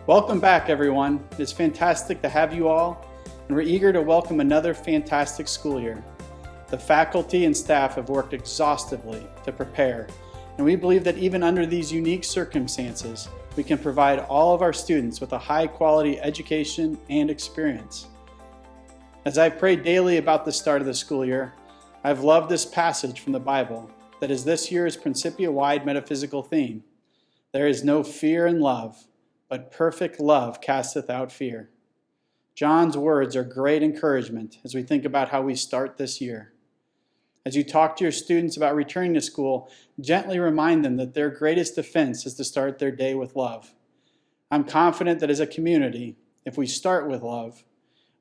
Welcome back, everyone. It's fantastic to have you all, and we're eager to welcome another fantastic school year. The faculty and staff have worked exhaustively to prepare, and we believe that even under these unique circumstances, we can provide all of our students with a high-quality education and experience. As I've prayed daily about the start of the school year, I've loved this passage from the Bible that is this year's Principia-wide metaphysical theme. There is no fear in love, but perfect love casteth out fear. John's words are great encouragement as we think about how we start this year. As you talk to your students about returning to school, gently remind them that their greatest defense is to start their day with love. I'm confident that as a community, if we start with love,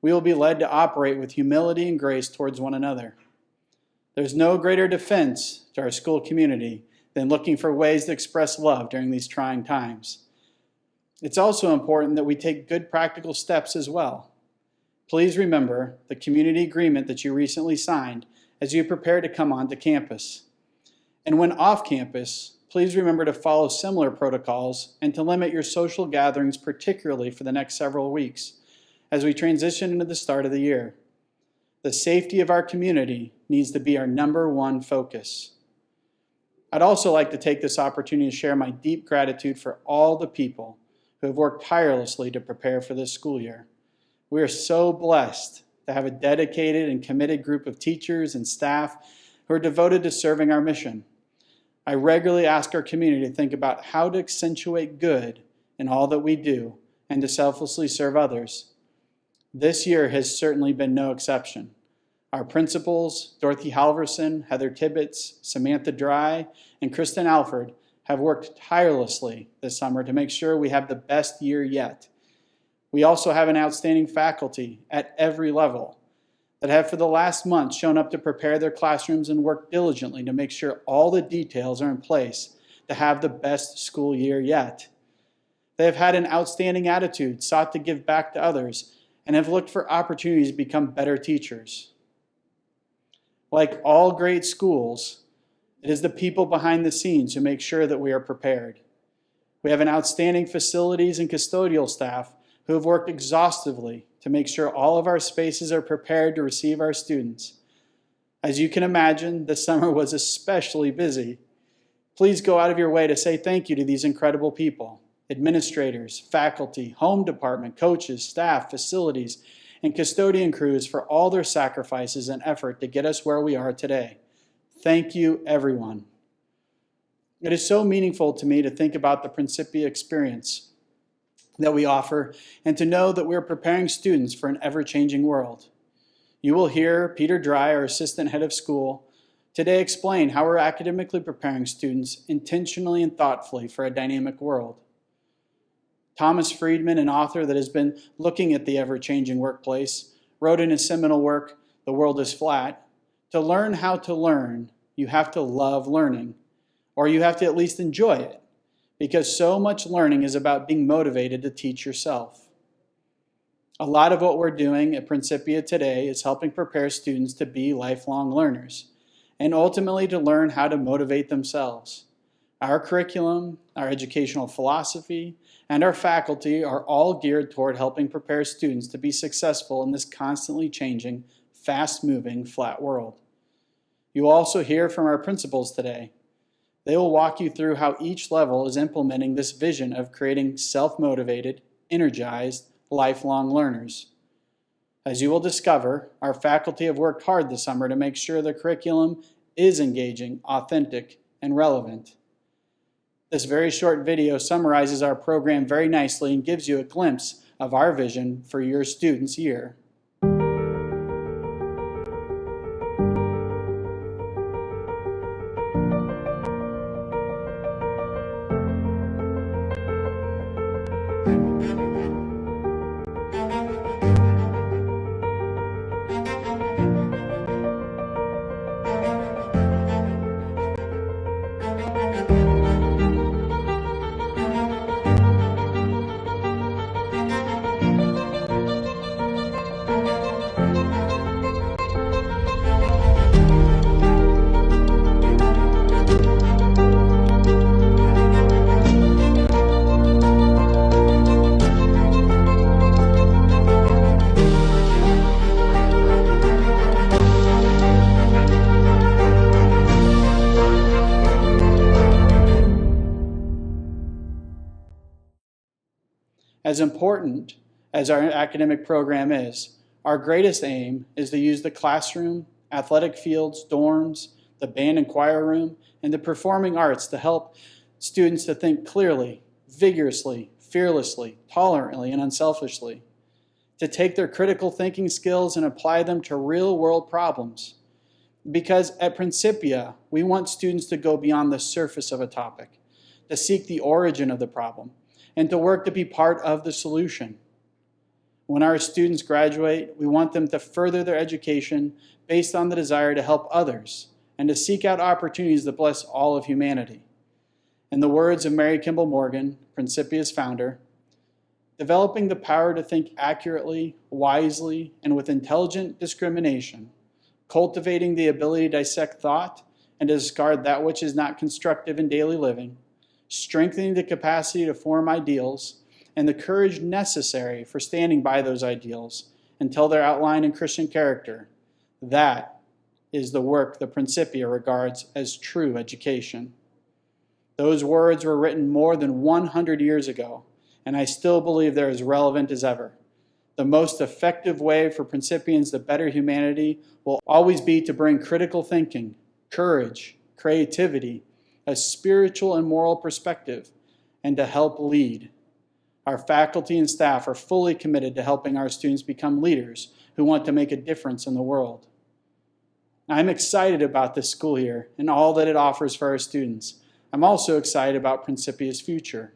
we will be led to operate with humility and grace towards one another. There's no greater defense to our school community than looking for ways to express love during these trying times. It's also important that we take good practical steps as well. Please remember the community agreement that you recently signed as you prepare to come onto campus. And when off campus, please remember to follow similar protocols and to limit your social gatherings, particularly for the next several weeks, as we transition into the start of the year. The safety of our community needs to be our number one focus. I'd also like to take this opportunity to share my deep gratitude for all the people who have worked tirelessly to prepare for this school year. We are so blessed to have a dedicated and committed group of teachers and staff who are devoted to serving our mission. I regularly ask our community to think about how to accentuate good in all that we do and to selflessly serve others. This year has certainly been no exception. Our principals, Dorothy Halverson, Heather Tibbetts, Samantha Dry, and Kristen Alford, have worked tirelessly this summer to make sure we have the best year yet. We also have an outstanding faculty at every level that have for the last month shown up to prepare their classrooms and work diligently to make sure all the details are in place to have the best school year yet. They have had an outstanding attitude, sought to give back to others, and have looked for opportunities to become better teachers. Like all great schools, it is the people behind the scenes who make sure that we are prepared. We have an outstanding facilities and custodial staff who have worked exhaustively to make sure all of our spaces are prepared to receive our students. As you can imagine, this summer was especially busy. Please go out of your way to say thank you to these incredible people: administrators, faculty, home department, coaches, staff, facilities, and custodian crews for all their sacrifices and effort to get us where we are today. Thank you, everyone. It is so meaningful to me to think about the Principia experience that we offer and to know that we're preparing students for an ever-changing world. You will hear Peter Dry, our assistant head of school, today explain how we're academically preparing students intentionally and thoughtfully for a dynamic world. Thomas Friedman, an author that has been looking at the ever-changing workplace, wrote in his seminal work, The World is Flat, to learn how to learn, you have to love learning, or you have to at least enjoy it, because so much learning is about being motivated to teach yourself. A lot of what we're doing at Principia today is helping prepare students to be lifelong learners, and ultimately to learn how to motivate themselves. Our curriculum, our educational philosophy, and our faculty are all geared toward helping prepare students to be successful in this constantly changing, fast-moving, flat world. You will also hear from our principals today. They will walk you through how each level is implementing this vision of creating self-motivated, energized, lifelong learners. As you will discover, our faculty have worked hard this summer to make sure the curriculum is engaging, authentic, and relevant. This very short video summarizes our program very nicely and gives you a glimpse of our vision for your students' year. As important as our academic program is, our greatest aim is to use the classroom, athletic fields, dorms, the band and choir room, and the performing arts to help students to think clearly, vigorously, fearlessly, tolerantly, and unselfishly, to take their critical thinking skills and apply them to real-world problems. Because at Principia, we want students to go beyond the surface of a topic, to seek the origin of the problem, and to work to be part of the solution. When our students graduate, we want them to further their education based on the desire to help others and to seek out opportunities that bless all of humanity. In the words of Mary Kimball Morgan, Principia's founder, developing the power to think accurately, wisely, and with intelligent discrimination, cultivating the ability to dissect thought and to discard that which is not constructive in daily living, strengthening the capacity to form ideals, and the courage necessary for standing by those ideals until they're outlined in Christian character. That is the work the Principia regards as true education. Those words were written more than 100 years ago, and I still believe they're as relevant as ever. The most effective way for Principians to better humanity will always be to bring critical thinking, courage, creativity, a spiritual and moral perspective, and to help lead. Our faculty and staff are fully committed to helping our students become leaders who want to make a difference in the world. I'm excited about this school year and all that it offers for our students. I'm also excited about Principia's future.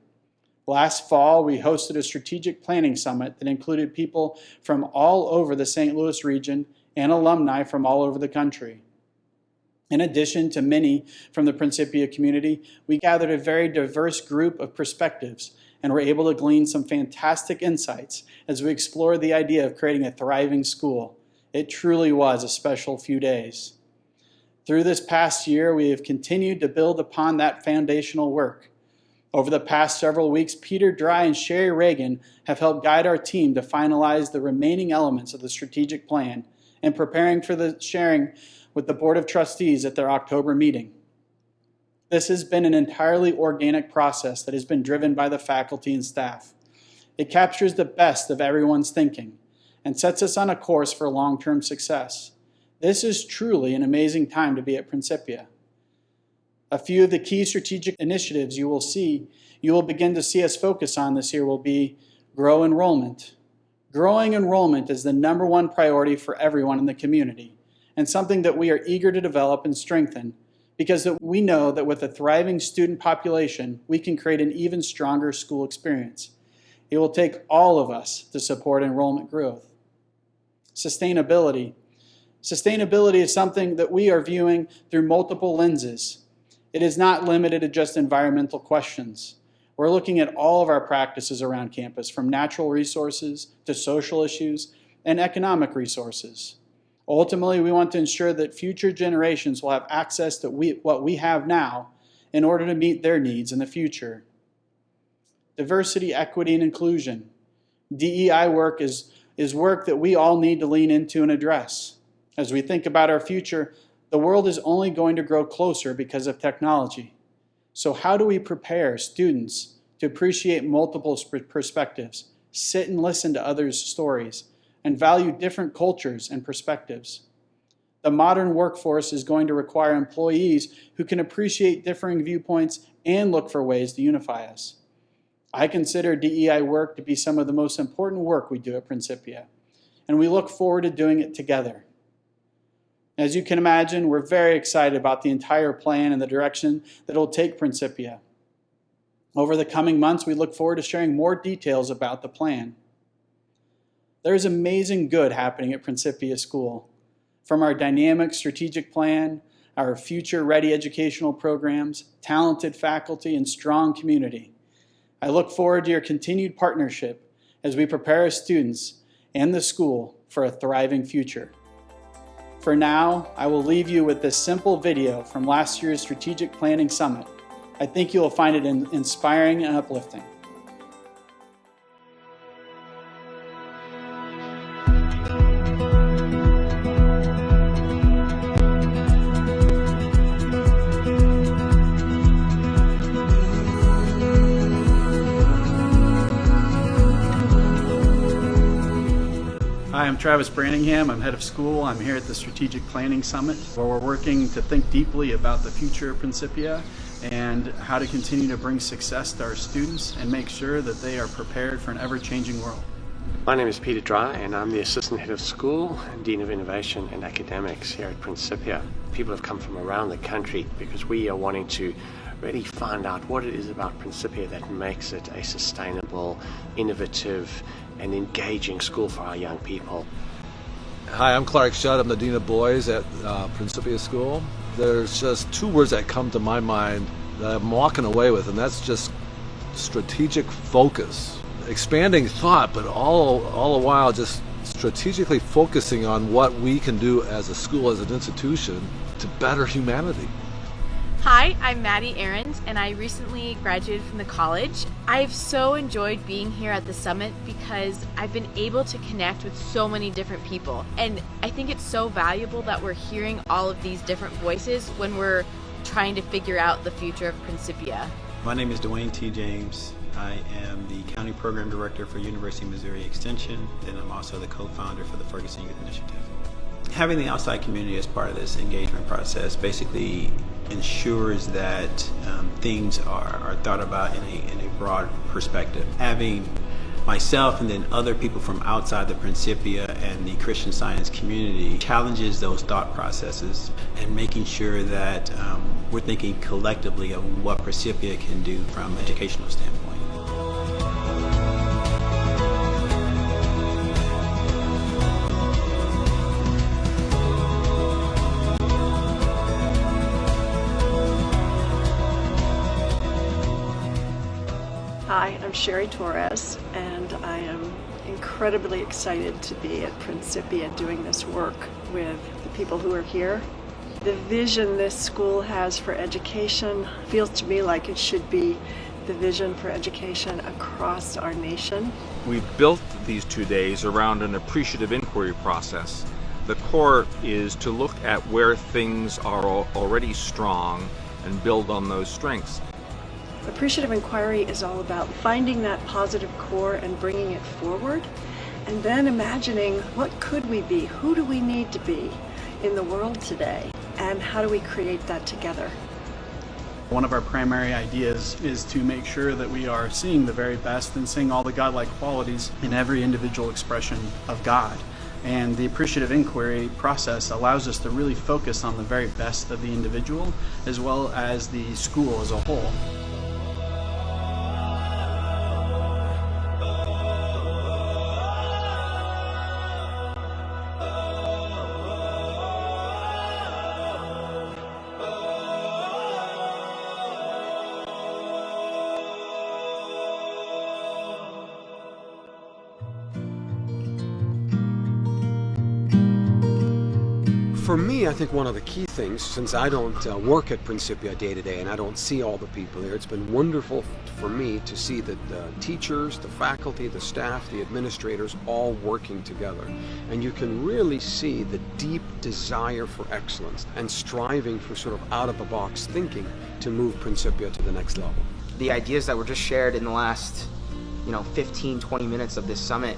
Last fall, we hosted a strategic planning summit that included people from all over the St. Louis region and alumni from all over the country. In addition to many from the Principia community, we gathered a very diverse group of perspectives and were able to glean some fantastic insights as we explored the idea of creating a thriving school. It truly was a special few days. Through this past year, we have continued to build upon that foundational work. Over the past several weeks, Peter Dry and Sherry Reagan have helped guide our team to finalize the remaining elements of the strategic plan and preparing for the sharing with the Board of Trustees at their October meeting. This has been an entirely organic process that has been driven by the faculty and staff. It captures the best of everyone's thinking and sets us on a course for long-term success. This is truly an amazing time to be at Principia. A few of the key strategic initiatives you will begin to see us focus on this year will be grow enrollment. Growing enrollment is the number one priority for everyone in the community and something that we are eager to develop and strengthen because we know that with a thriving student population, we can create an even stronger school experience. It will take all of us to support enrollment growth. Sustainability. Sustainability is something that we are viewing through multiple lenses. It is not limited to just environmental questions. We're looking at all of our practices around campus, from natural resources to social issues and economic resources. Ultimately, we want to ensure that future generations will have access to what we have now in order to meet their needs in the future. Diversity, equity, and inclusion. DEI work is work that we all need to lean into and address. As we think about our future, the world is only going to grow closer because of technology. So how do we prepare students to appreciate multiple perspectives, sit and listen to others' stories, and value different cultures and perspectives? The modern workforce is going to require employees who can appreciate differing viewpoints and look for ways to unify us. I consider DEI work to be some of the most important work we do at Principia, and we look forward to doing it together. As you can imagine, we're very excited about the entire plan and the direction that it will take Principia. Over the coming months, we look forward to sharing more details about the plan. There's amazing good happening at Principia School. From our dynamic strategic plan, our future-ready educational programs, talented faculty, and strong community. I look forward to your continued partnership as we prepare our students and the school for a thriving future. For now, I will leave you with this simple video from last year's Strategic Planning Summit. I think you will find it inspiring and uplifting. Hi, I'm Travis Branningham. I'm head of school. I'm here at the Strategic Planning Summit, where we're working to think deeply about the future of Principia and how to continue to bring success to our students and make sure that they are prepared for an ever-changing world. My name is Peter Dry and I'm the Assistant Head of School and Dean of Innovation and Academics here at Principia. People have come from around the country because we are wanting to really find out what it is about Principia that makes it a sustainable, innovative and engaging school for our young people. Hi, I'm Clark Shutt. I'm the Dean of Boys at Principia School. There's just two words that come to my mind that I'm walking away with, and that's just strategic focus. Expanding thought, but all the while just strategically focusing on what we can do as a school, as an institution, to better humanity. Hi, I'm Maddie Ahrens, and I recently graduated from the college. I've so enjoyed being here at the summit because I've been able to connect with so many different people. And I think it's so valuable that we're hearing all of these different voices when we're trying to figure out the future of Principia. My name is Dwayne T. James. I am the County Program Director for University of Missouri Extension, and I'm also the co-founder for the Ferguson Youth Initiative. Having the outside community as part of this engagement process basically ensures that things are thought about in a broad perspective. Having myself and then other people from outside the Principia and the Christian Science community challenges those thought processes and making sure that we're thinking collectively of what Principia can do from an educational standpoint. Hi, I'm Sherry Torres, and I am incredibly excited to be at Principia doing this work with the people who are here. The vision this school has for education feels to me like it should be the vision for education across our nation. We built these 2 days around an appreciative inquiry process. The core is to look at where things are already strong and build on those strengths. Appreciative inquiry is all about finding that positive core and bringing it forward, and then imagining what could we be, who do we need to be in the world today, and how do we create that together. One of our primary ideas is to make sure that we are seeing the very best and seeing all the godlike qualities in every individual expression of God. And the appreciative inquiry process allows us to really focus on the very best of the individual as well as the school as a whole. For me, I think one of the key things, since I don't work at Principia day to day and I don't see all the people here, it's been wonderful for me to see that the teachers, the faculty, the staff, the administrators all working together. And you can really see the deep desire for excellence and striving for sort of out-of-the-box thinking to move Principia to the next level. The ideas that were just shared in the last 15, 20 minutes of this summit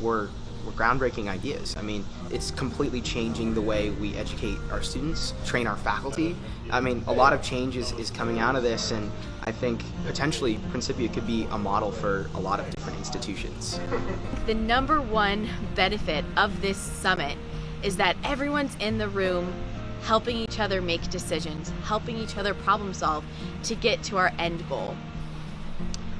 were groundbreaking ideas. I mean, it's completely changing the way we educate our students, train our faculty. I mean, a lot of change is coming out of this, and I think potentially Principia could be a model for a lot of different institutions. The number one benefit of this summit is that everyone's in the room helping each other make decisions, helping each other problem solve to get to our end goal.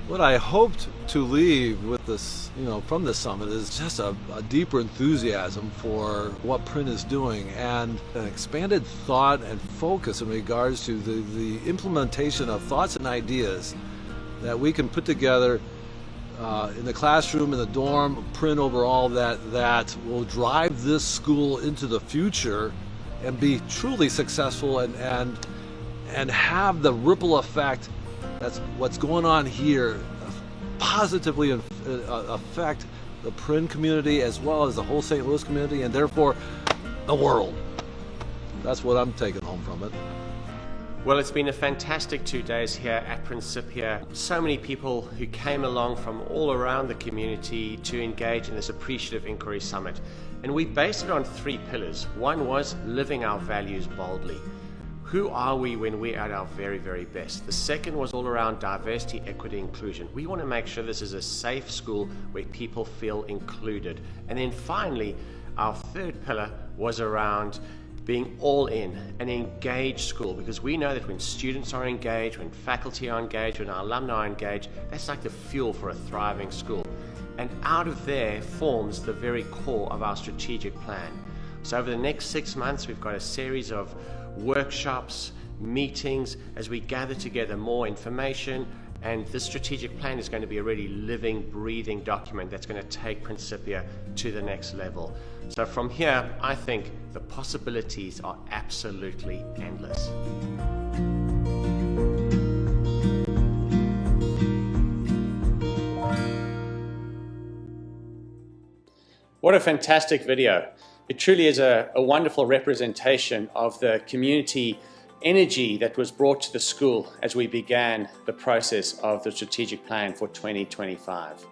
What I hoped to leave with this, from this summit is just a deeper enthusiasm for what Print is doing and an expanded thought and focus in regards to the implementation of thoughts and ideas that we can put together in the classroom, in the dorm, Print overall, that will drive this school into the future and be truly successful and have the ripple effect that's what's going on here positively affect the Print community as well as the whole St. Louis community and therefore the world. That's what I'm taking home from it. Well, it's been a fantastic 2 days here at Principia. So many people who came along from all around the community to engage in this Appreciative Inquiry Summit. And we based it on 3 pillars. One was living our values boldly. Who are we when we're at our very, very best? The second was all around diversity, equity, inclusion. We want to make sure this is a safe school where people feel included. And then finally, our third pillar was around being all in, an engaged school, because we know that when students are engaged, when faculty are engaged, when our alumni are engaged, that's like the fuel for a thriving school. And out of there forms the very core of our strategic plan. So over the next 6 months, we've got a series of workshops, meetings, as we gather together more information, and this strategic plan is going to be a really living, breathing document that's going to take Principia to the next level. So from here, I think the possibilities are absolutely endless. What a fantastic video. It truly is a wonderful representation of the community energy that was brought to the school as we began the process of the strategic plan for 2025.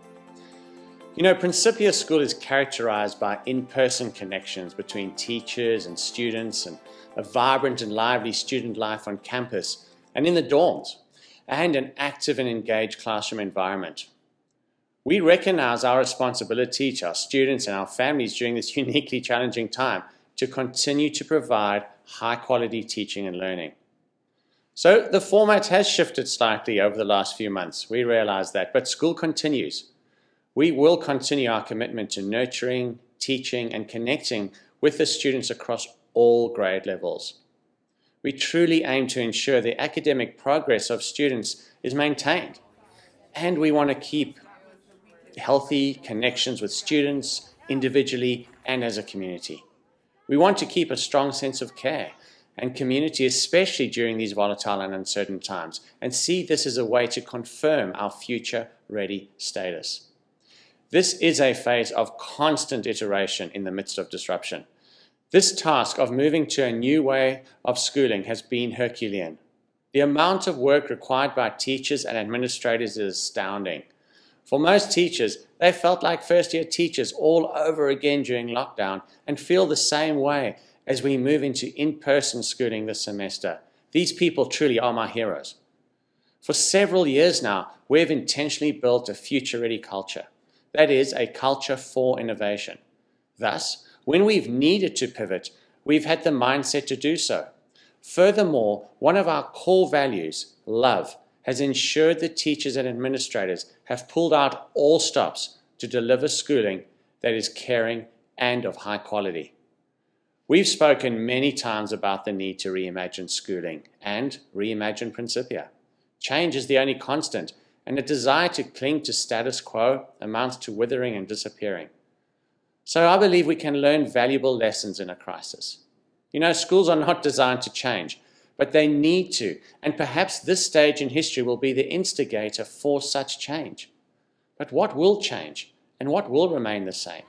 You know, Principia School is characterized by in-person connections between teachers and students, and a vibrant and lively student life on campus and in the dorms, and an active and engaged classroom environment. We recognize our responsibility to our students and our families during this uniquely challenging time to continue to provide high-quality teaching and learning. So the format has shifted slightly over the last few months. We realize that, but school continues. We will continue our commitment to nurturing, teaching, and connecting with the students across all grade levels. We truly aim to ensure the academic progress of students is maintained, and we want to keep healthy connections with students individually and as a community. We want to keep a strong sense of care and community, especially during these volatile and uncertain times, and see this as a way to confirm our future-ready status. This is a phase of constant iteration in the midst of disruption. This task of moving to a new way of schooling has been Herculean. The amount of work required by teachers and administrators is astounding. For most teachers, they felt like first-year teachers all over again during lockdown and feel the same way as we move into in-person schooling this semester. These people truly are my heroes. For several years now, we've intentionally built a future-ready culture. That is, a culture for innovation. Thus, when we've needed to pivot, we've had the mindset to do so. Furthermore, one of our core values, love, has ensured that teachers and administrators have pulled out all stops to deliver schooling that is caring and of high quality. We've spoken many times about the need to reimagine schooling and reimagine Principia. Change is the only constant, and a desire to cling to status quo amounts to withering and disappearing. So I believe we can learn valuable lessons in a crisis. You know, schools are not designed to change, but they need to, and perhaps this stage in history will be the instigator for such change. But what will change, and what will remain the same?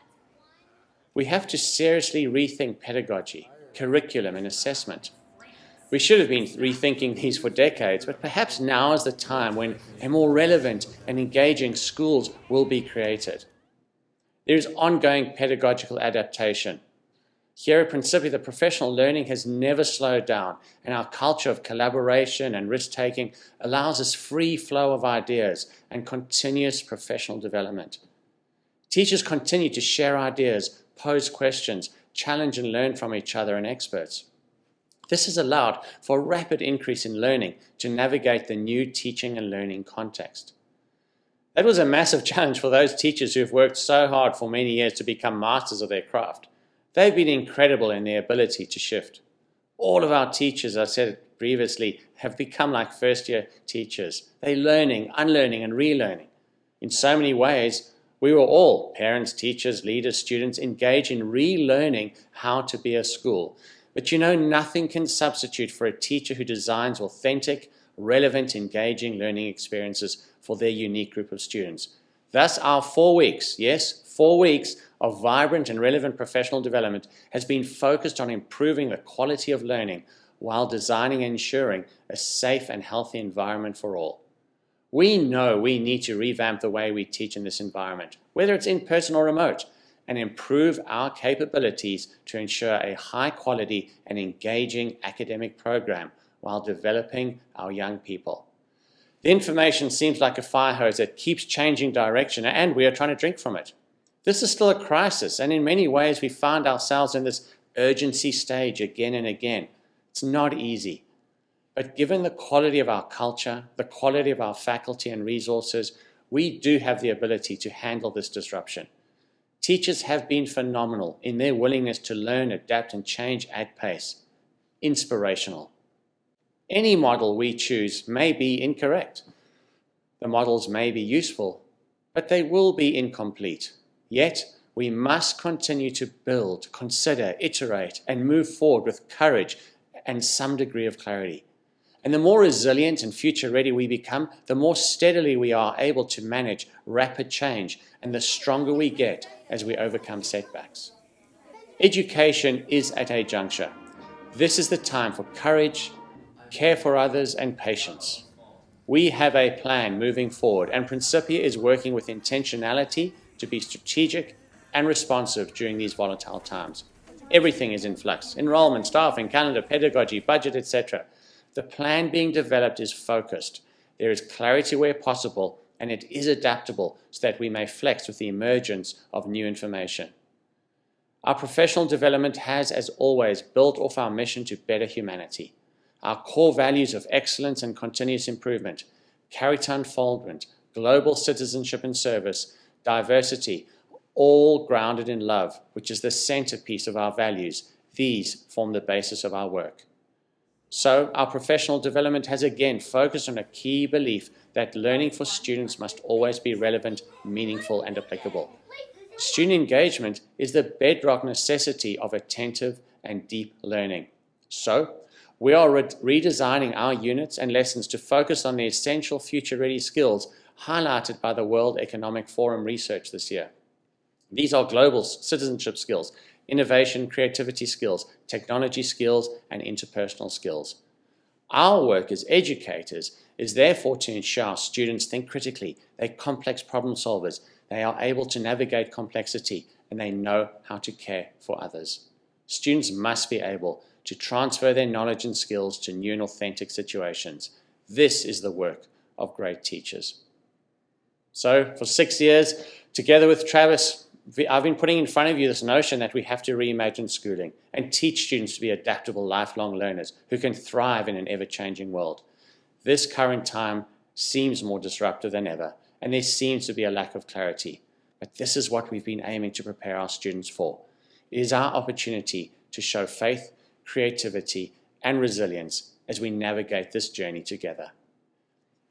We have to seriously rethink pedagogy, curriculum, and assessment. We should have been rethinking these for decades, but perhaps now is the time when a more relevant and engaging schools will be created. There is ongoing pedagogical adaptation. Here at Principia, the professional learning has never slowed down, and our culture of collaboration and risk-taking allows us free flow of ideas and continuous professional development. Teachers continue to share ideas, pose questions, challenge and learn from each other and experts. This has allowed for a rapid increase in learning to navigate the new teaching and learning context. That was a massive challenge for those teachers who have worked so hard for many years to become masters of their craft. They've been incredible in their ability to shift. All of our teachers, I said previously, have become like first-year teachers. They're learning, unlearning, and relearning. In so many ways, we were all, parents, teachers, leaders, students, engaged in relearning how to be a school. But you know, nothing can substitute for a teacher who designs authentic, relevant, engaging learning experiences for their unique group of students. Thus, our 4 weeks, yes, 4 weeks of vibrant and relevant professional development has been focused on improving the quality of learning while designing and ensuring a safe and healthy environment for all. We know we need to revamp the way we teach in this environment, whether it's in person or remote, and improve our capabilities to ensure a high quality and engaging academic program while developing our young people. The information seems like a fire hose that keeps changing direction, and we are trying to drink from it. This is still a crisis, and in many ways we find ourselves in this urgency stage again and again. It's not easy. But given the quality of our culture, the quality of our faculty and resources, we do have the ability to handle this disruption. Teachers have been phenomenal in their willingness to learn, adapt, and change at pace. Inspirational. Any model we choose may be incorrect. The models may be useful, but they will be incomplete. Yet, we must continue to build, consider, iterate, and move forward with courage and some degree of clarity. And the more resilient and future-ready we become, the more steadily we are able to manage rapid change, and the stronger we get as we overcome setbacks. Education is at a juncture. This is the time for courage, care for others, and patience. We have a plan moving forward, and Principia is working with intentionality to be strategic and responsive during these volatile times. Everything is in flux: enrollment, staffing, calendar, pedagogy, budget, etc. The plan being developed is focused. There is clarity where possible, and it is adaptable so that we may flex with the emergence of new information. Our professional development has, as always, built off our mission to better humanity. Our core values of excellence and continuous improvement, character unfoldment, global citizenship and service, diversity, all grounded in love, which is the centerpiece of our values. These form the basis of our work. So, our professional development has again focused on a key belief that learning for students must always be relevant, meaningful, and applicable. Student engagement is the bedrock necessity of attentive and deep learning. So, we are redesigning our units and lessons to focus on the essential future-ready skills highlighted by the World Economic Forum research this year. These are global citizenship skills, innovation, creativity skills, technology skills, and interpersonal skills. Our work as educators is therefore to ensure our students think critically, they're complex problem solvers, they are able to navigate complexity, and they know how to care for others. Students must be able to transfer their knowledge and skills to new and authentic situations. This is the work of great teachers. So, for 6 years, together with Travis, I've been putting in front of you this notion that we have to reimagine schooling and teach students to be adaptable, lifelong learners who can thrive in an ever-changing world. This current time seems more disruptive than ever, and there seems to be a lack of clarity. But this is what we've been aiming to prepare our students for. It is our opportunity to show faith, creativity, and resilience as we navigate this journey together.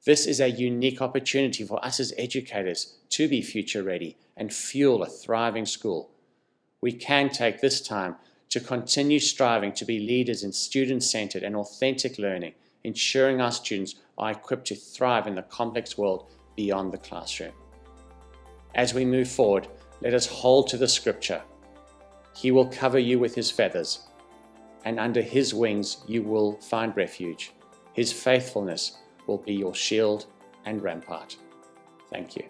This is a unique opportunity for us as educators to be future ready and fuel a thriving school. We can take this time to continue striving to be leaders in student-centered and authentic learning, ensuring our students are equipped to thrive in the complex world beyond the classroom. As we move forward, let us hold to the scripture. He will cover you with his feathers, and under his wings you will find refuge. His faithfulness will be your shield and rampart. Thank you.